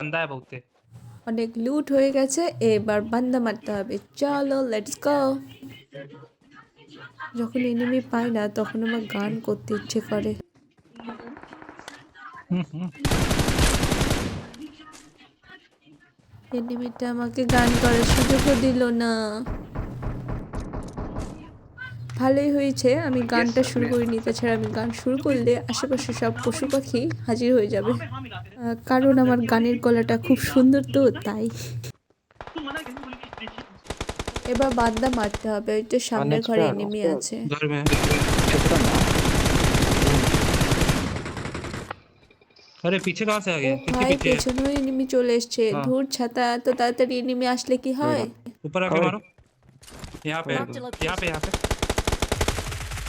बंदा है बहुत है। অনেক লুট হয়ে গেছে, এবার বান্দা মারতে হবে। চলো লেটস গো। যখন এনিমি পাই না তখন আমার গান করতে ইচ্ছে করে। এনিমিটা আমাকে গান করার সুযোগও দিল না। ভালোই হয়েছে আমি গানটা শুরু করিনি, তাছাড়া আমি গান শুরু করলে আশেপাশে সব পশু পাখি হাজির হয়ে যাবে। কারণ আমার গানের গলাটা খুব সুন্দর, তো তাই। এবার বান্দা মারতে হবে, ওই তো সামনের ঘরে এনিমি আছে। घर में अरे पीछे कहाँ से आ ও गए? किसके ভাই, पीछे है? পেছনেও এনিমি চলে এসছে। हाँ ধুর ছাতা, এত তাড়াতাড়ি এনিমি আসলে কি হয়? ऊपर आके मारो। यहाँ पे यहाँ पे यहाँ पे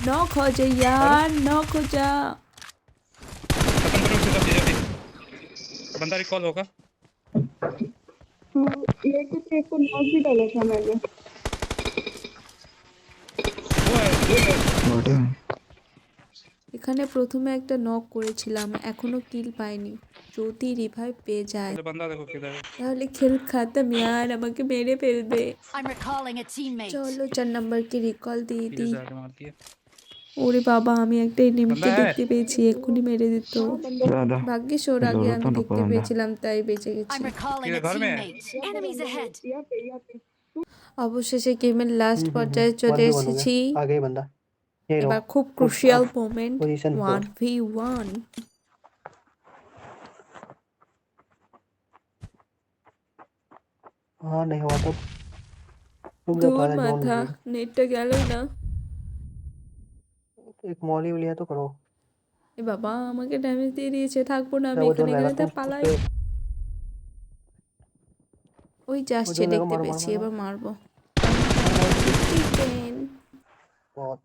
নক हो जा यार, नॉक हो जा। खत्म करो इसको जल्दी जल्दी। बंदा रिकॉल होगा। ये कुछ एक को नॉक भी डाला था मैंने। वो है এখানে প্রথমে একটা নক করেছিলাম, এখনো কিল পাইনি। যদি রিভাইভ পেয়ে যায় ये बंदा देखो किधर है। তাহলে খেল খাতাম यार, আমাকে মেরে ফেলবে। I'm recalling a teammate. চলো 4 নাম্বারকে রিকল দিয়ে पीछे দিই। से आके मारती है। ওরে বাবা, আমি একটা এনিমিকে बंदा है। দেখতে পেয়েছি, এক্ষুনি মেরে দিত। ভাগ্যিস ওর আগে আমি দেখতে পেয়েছিলাম, তাই বেঁচে গেছি। I'm recalling a किधर घर में है? teammate. Enemies ahead. यहाँ पे অবশেষে গেমের লাস্ট পর্যায়ে চলে এসেছি। आ गई बंदा। ये लो এবার খুব ক্রুশিয়াল মোমেন্ট, पोजीशन 1v1। हाँ नहीं हुआ तो तुम जो দূর पहले जोन মাথা, নেটটা গেলই না। एक मॉली लिया तो करो। এ বাবা, আমাকে ড্যামেজ দিয়ে দিয়েছে, থাকবো না আমি वो এখানে, जोन এখানে लगाता তো हूँ পালাই। ওই যে আসছে, जोन लगा দেখতে मारो পেয়েছি, मारो এবার মারবো। मारो চিকেন। बहुत